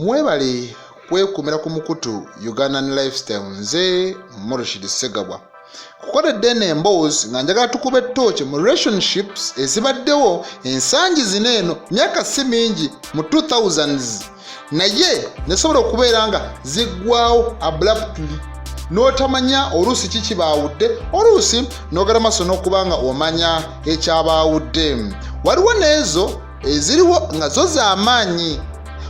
Mwebale kwekumira ku mukutu Ugandan Lifestyle nze Murshid Segabwa. Kukoledde n'emboozi nga njagala tukube ttooki mu relationships ezibaddewo ensangi zineeno myaka si mingi mu 2000s naye nesobola okubeera nga ziggwawo abruptly n'otamanya oluusi kikibaawudde oluusi n'ogala maaso n'okubanga omanya ekyabaawudde. Waliwo n'ezo eziriwo nga zo z'amaanyi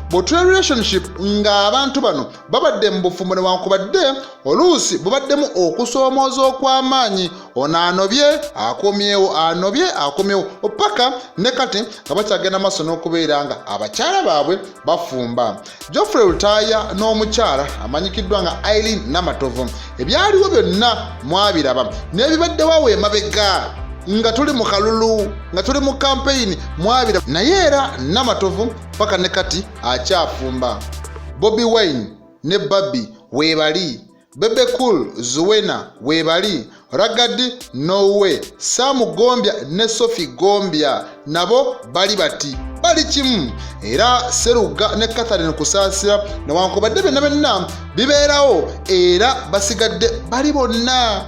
bw'otula relationship nga abantu bano babadde mu bufumbo newankubadde oluusi bubaddemu okusoomooza okw'amaanyi, ono anobye akomyewo opaka ne kati nga bakyagenda maaso n'okubeera nga abakyala baabwe bafumba. Geoffrey Rutaaya n'omukyala amanyikiddwa nga Irene Namatovu ebyaliwo byonna mwabiraba n'ebibaddewo emabega nga tuli mu kalulu nga tuli mu campaign mwabira naye era Namatovu paka ne kati akyafumba. Bobi Wine ne Babi weebali, Bebe Cool Zuwena weebali, Ragadi Nowe, Sam Gombya ne Sophie Gombya nabo bali bati bali kimu, era Seruga ne Catherine Kusaasira newankubadde benna bibeerawo era basigadde bali bonna.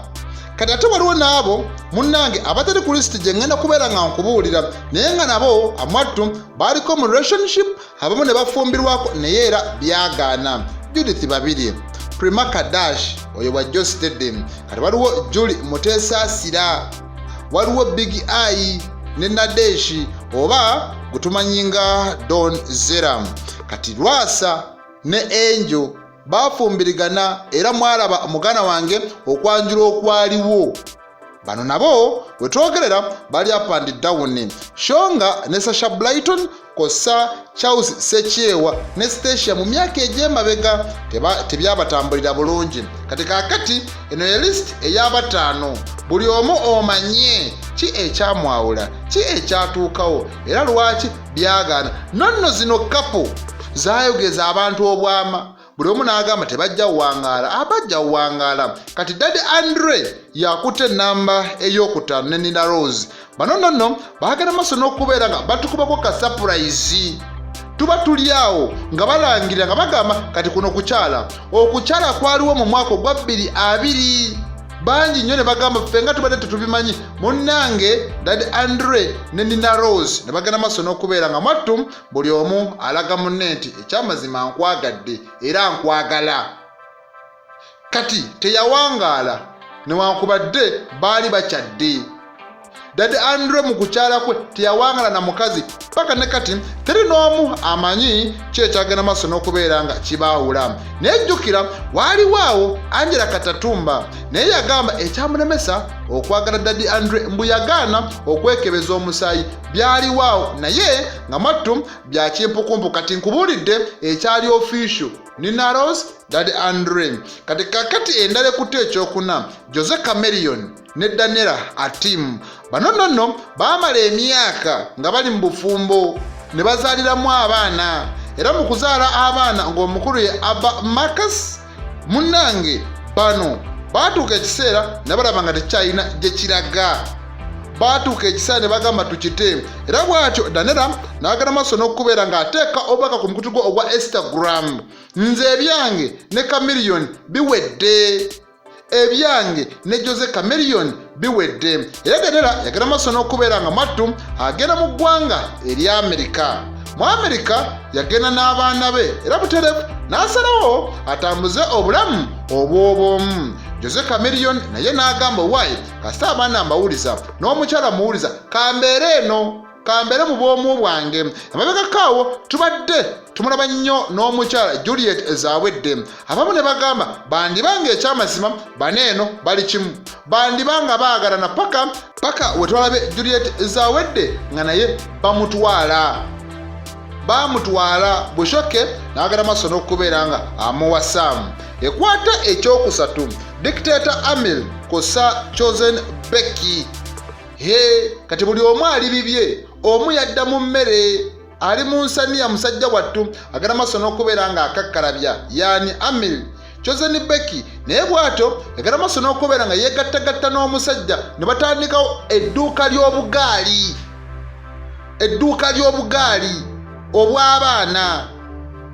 Kati ate waliwo n'abo munnange abatali ku lisiti gye ngenda kubeera nga nkubuulira naye nga nabo amwattu baaliko mu relationship abamu ne bafumbirwako naye era byagaana. Judith Babirye, Prima Kadash oyo wa Joss Tedem, kati waliwo Julie Mutesaasira, waliwo Big Eye ne Nadeshi oba gutumanyinga Don Zeram, kati Lwasa ne Angel bafumbirigana era mwalaba mugana wange okwanjula okwaliwo. Bano nabo wetwogerera bali up and down. Shonga ne Sasha Brighton kosa Charles Sekyewa ne Stacia mu myaka egy'emabega tebyabatambulira bulungi. Kati kakati eno ye list ey'abataano buli omu omanye ki ekyamwawula ki ekyatuukawo era lwaki byagaana. Nonno zino kapo zaayogeza abantu obwama buli omu n'agamba tebajja wangaala abajja wangaala. Kati Daddy Andre yakutte namba ey'okutaano ne Nina Rose. Bano nno baagala maaso n'okubeera nga batukubako ka surprise. Tuba tuli awo nga balangirira nga bagamba kati kuno okukyala kwaliwo mu mwaka ogwa 2020 bangi nnyo ne bagamba ffe nga tubadde tetubimanyi. Munnange Daddy Andre ne Nina Rose ne bagenda maaso n'okubeera nga mwattu buli omu alaga munne nti ekyamazima nkwagadde era nkwagala. Kati teyawangaala newankubadde baali bakyadde. Daddy Andre mu kukyala kwe teyawangaala na mukazi paka ne kati teri n'omu amanyi kyekyagenda maaso n'okubeera nga kibaawula. Nejjukira waaliwaawo Angela Katatumba naye yagamba ekyamulemesa okwagala Daddy Andre mbu yagaana okwekebeza omusaayi byaliwaawo naye nga mwattu bya kimpukumpu. Kati nkubuulidde ekyali official Nina Rose Daddy Andre. Kati kakati endala ekutte ekyokuna Jose Chameleone ne Daniela Atim. Bano nno baamala emyaka nga bali mu bufumbo ne bazaaliramu abaana era mu kuzaala abaana ng'omukulu ye Aba Marcus. Munnange bano baatuuka ekiseera ne balaba nga tekyalina gye kiraga. Baatuuka ekiseera ne bagamba tukite era bw'atyo Daniela n'agala maaso n'okubeera ng'ateeka obubaka ku mukutu gwe ogwa Instagram. Nze ebyange ne Chameleone biwedde, ebyange ne Jose Chameleone biwedde. Era Daniela yagala maaso n'okubeera nga mwattu agenda mu ggwanga erya Amerika. Mu Amerika yagenda n'abaana be era buterevu n'asalawo atambuze obulamu obw'obwomu. Jose Chameleone naye n'agamba waayi kasita abaana mbawuliza n'omukyala muwuliza kambeere eno kambeere mu bwomu bwange. Emabega kaawo tubadde tumulaba nnyo n'omukyala Juliet Zawedde. Abamu ne bagamba bandibanga ekyamazima baneeno bali kimu, bandibanga baagalana paka wetwalabe Juliet Zawedde nga naye bamutwala bushoke n'agala maaso n'okubeera nga amuwasa. Ekwata ekyokusatu Dictator Amil kosa Chosen Becky. Kati buli omu ali bibye, omu yadda mu mmere ali mu nsaniya musajja wattu agala maaso n'okubeera nga akakkalabya yani Amil. Chosen Becky naye bw'atyo yagala maaso n'okubeera nga yeegattagatta n'omusajja ne batandikawo edduuka ly'obugaali obw'abaana.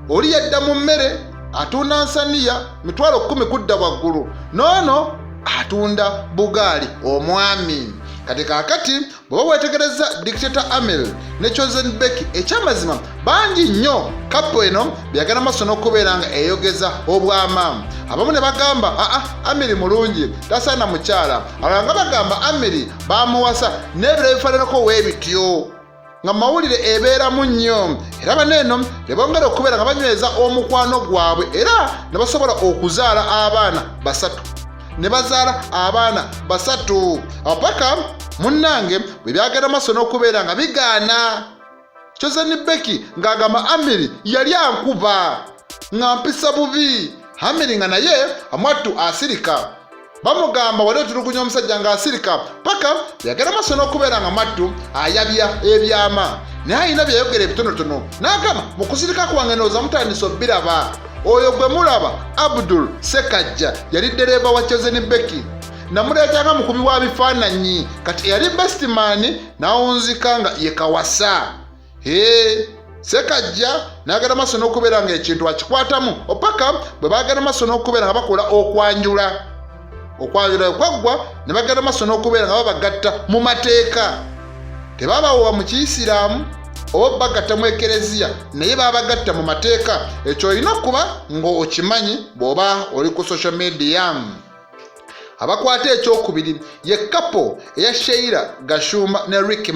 oli yadda mu mmere atunda nsaniya mitwalo 10 kudda waggulu noono atunda bugaali omwami. Kati kakati bw'oba weetegereza Dictator Amel ne Chosen Becky ekyamazima bangi nnyo kapo eno byagenda maaso n'okubeera nga eyogeza obwama. Abamu ne bagamba Amel mulungi tasaana mukyala, abalala nga bagamba Amel bamuwasa n'ebiro ebifaananako weebityo nga mawulire ebeeramu nnyo. Era baneeno ne bongera okubeera nga banyweza omukwano gwabwe era ne basobola okuzaala abaana 3 ne bazaala abaana 3 apaka munnange bwe byagenda maaso n'okubeera nga bigaana. Chosen Becky ng'agamba Amel yali ankuba nga mpisa bubi. Amel nga naye amwattu asirika bamugamba wali otulugunya omusajja ng'asirika paka byagenda maaso n'okubeera nga mattu ayabya ebyama naye alina byayogera ebitonotono n'agamba mu kusirika kwange ndowooza mutandise obbiraba. Oyo gwe mulaba Abdul Sekajja yali ddereeva wa Chosen Becky namuleetanga mukubi wa bifaananyi kati eyali bestman n'awunzika nga ye Kawasa. Sekajja n'agenda maaso n'okubeera nga ekintu akikwatamu opaka bwe bagenda maaso n'okubeera nga bakola okwanjula okwaggwa ne bagenda maaso n'okubeera nga babagatta mu mateeka. Tebabawowa mu Kiyisiraamu oba bagatta mu Ekereziya naye babagatta mu mateeka. Ekyo olina okuba ng'okimanyi bw'oba oli ku social media. Abakwata ekyokubiri ye kapo eya Sheila Gashumba ne Ricky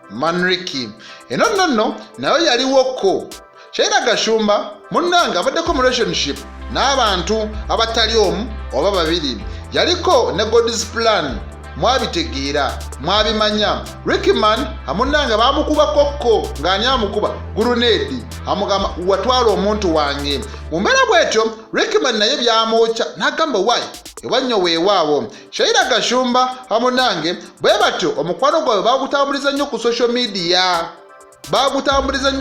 Manricky. Eno nno nayo yaliwoko. Sheila Gashumba munnanga abaddeko mu relationship n'abantu abatali omu oba babiri. Yaliko ne God's Plan mwabitegeera mwabimanya. Ricky amunnanga bamukuba kokko ng'ani amukuba gurunedi amugamba watwala omuntu wange. Mu mbeera bwetyo Ricky naye byamwokya n'agamba wayi ewannyo weewaawo. Sheila Gashumba amunnange bwe batyo omukwano gwabwe bagutambuliza nnyo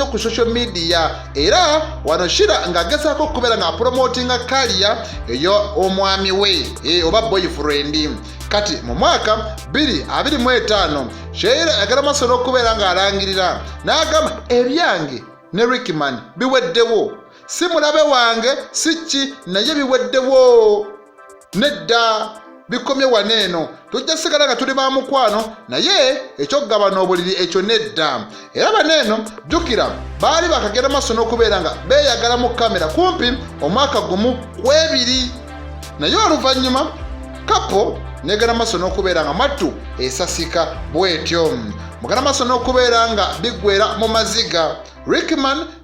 ku social media era wano Sheila ng'agezaako okubeera nga promotinga kaliya eyo omwami we oba boyfriend. Kati mu mwaka 2025 Sheila yagenda maaso n'okubeera ng'alangirira n'agamba ebyange ne Ricky biweddewo, si mulabe wange si naye biweddewo nedda bikomye waneeno. Tujja sigala nga tuli ba mukwano naye ekyokugabana obuliri ekyo nedda. Era baneeno jjukira baali bakagenda maaso n'okubeera nga beeyagala mu kamera kumpi omwaka gumu kwebiri naye oluvannyuma kapo negenda maaso n'okubeera nga mattu esasika bwetyo. Mugenda maaso n'okubeera nga biggwera mu maziga. Ricky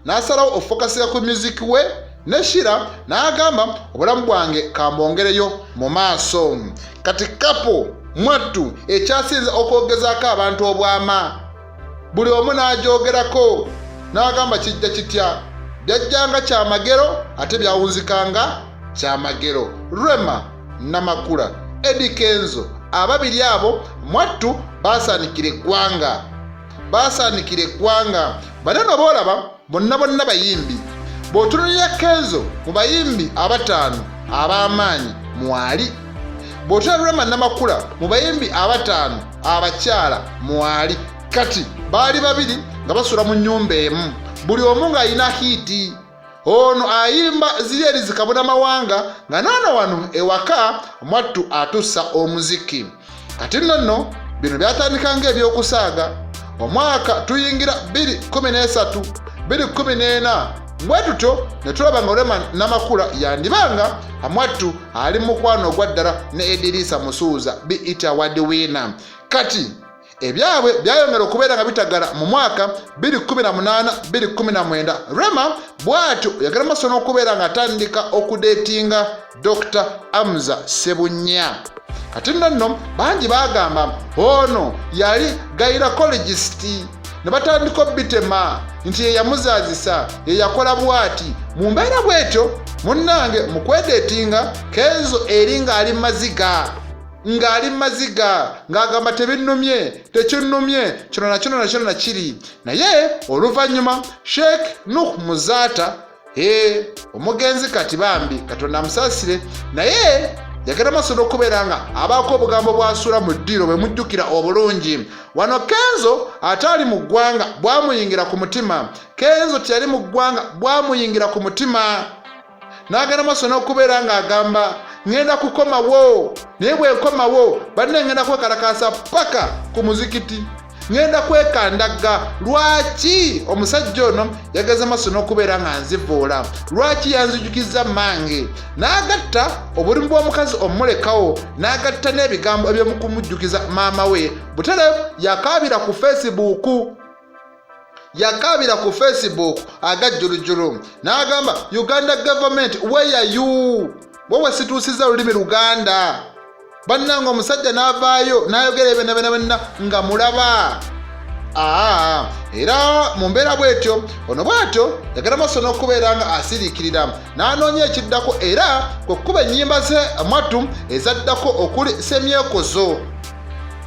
n'asalawo ofokasira ku music we ne Sheila n'agamba obulamu bwange kambongereyo mu maaso. Kati kapo mwattu ekyasinze okwogezaako abantu obwama buli omu n'agyogerako n'agamba kijja kitya byajjanga kyamagero ate byawunzikanga kyamagero. Rema Namakula Eddie Kenzo ababiri abo mwattu basaanikira eggwanga. Baneno boolaba bonna bayimbi. Bw'otunulira Kenzo mu bayimbi 5 ab'amaanyi mwali. Bw'otunulira Rema Namakula mu bayimbi 5 abakyala mwali. Kati baali babiri nga basula mu nnyumba emu buli omu ng'alina hiiti. Ono ayimba ziri eri zikabona mawanga nga noono wano ewaka mwattu atussa omuziki. Kati nno bino byatandika ng'ebyokusaaga. Omwaka tuyingira 2013 2014 bwe tutyo ne tulaba nga Rema Namakula yandibanga amwattu ali mu mukwano ogwa ddala ne Edirisa Musuuza BET Award winner. Kati ebyabwe byayongera okubeera nga bitagala mu mwaka 2018 2019. Rema bw'atyo yagenda maaso n'okubeera nga atandika okudeetinga Dr. Amza Sebunya. Kati nno bangi bagamba ono yali gynecologist ne batandika obitema nti ye yamuzaazisa ye yakola bw'ati. Mu mbeera bw'etyo munnange mu kwedeetinga Kenzo eri ng'ali maziga ng'agamba tebinnumye tekinnumye kino nakyo kiri. Naye oluvannyuma Sheikh Nuh Muzaata omugenzi kati bambi Katonda amusaasire naye yagenda maaso n'okubeera nga abaako obugambo bw'asuula mu ddiiro bwe mujjukira obulungi. Wano Kenzo ate ali mu ggwanga bwamuyingira ku mutima. Kenzo teyali mu ggwanga bwamuyingira ku mutima. N'agenda maaso n'okubeera ng'agamba ngenda kukomawo, naye bwenkomawo banne ngenda kwekalakaasa paka ku muzikiti, ngenda kwekandaga. Lwaki omusajja ono yageza maaso n'okubeera nga nzivuula? Lwaki yanzijukiza mange? N'agatta obulimu bw'omukazi omulekawo, n'agatta n'ebigambo ebyomukumujjukiza maama we. Butereevu yakaabira ku Facebook agajjulujjulu n'agamba Uganda government where are you? Wowe situusiza olulimi Luganda. Bannanga omusajja n'avaayo n'ayogera ebyo nga mulaba. Era mu mbeera bw'etyo ono bw'atyo yagenda maaso n'okubeera nga asiriikirira n'anoonya ekiddako, era kwe kuba ennyimba ze mwattu ezaddako okuli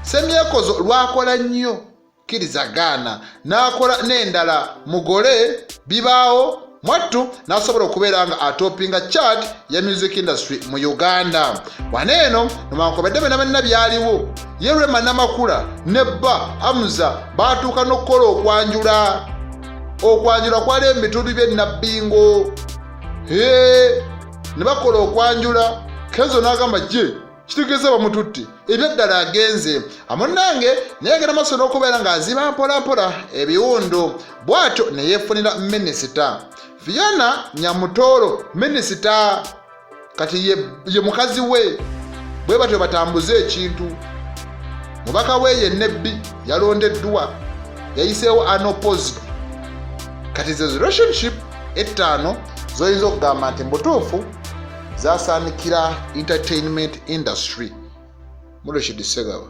Semyekozo lwakola nnyo kirizagaana, n'akola n'endala Mugole bibaawo mwattu n'asobola okubeera nga atopinga chart ya music industry mu Uganda. Wano eno newankubadde byonna byaliwo, ye Rema Namakula ne Bba Amuza baatuuka n'okukola okwanjula kwali mu bitundu by'e Nabbingo. Ne bakola okwanjula. Kenzo n'agamba kitegeeza bamututte ebyaddala agenze. Amunnange naye agenda maaso n'okubeera ng'aziba mpolampola ebiwundu. Bw'atyo ne yeefunira minisita Fiona Nyamutoolo, minisita kati ye mukazi we. Bwe batyo batambuze ekintu. Mubaka we ye Nebbi yalondeddwa, yayiseewo unopposed. Kati ze relationship ettaano z'oyinza okugamba nti mbutuufu zasaanikira entertainment industry. Muleshidi Segawa.